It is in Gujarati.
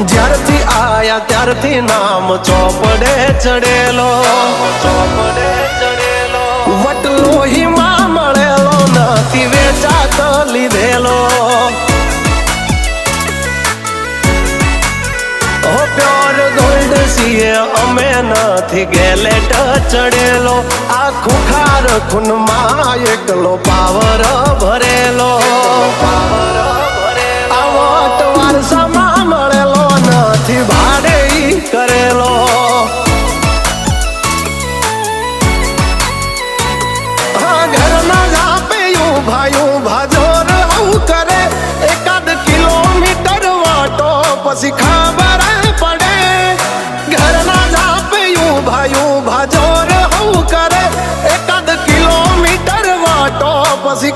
જ્યારથી આયા ત્યારથી નામ ચોપડે ચડેલો, વટલો હિમા મળેલો નથી વેચાત લીધેલો. ઓ પ્યોર ગોલ્ડ છીએ અમે નથી ગેલેટ ચડેલો. આ ખુખાર ખૂનમાં એકલો પાવર ભરેલો. આ વટ વારસામાં મળેલો નથી ભાડે ઈ કરેલો. હા ઘરના જાપે ઊભા જોર આવું કરે. એકાદ કિલોમીટર વાટો પછી ખબર પડે. ઘરના જાપે ઊભા જોર આવું કરે. એકાદ કિલોમીટર વાટો પછી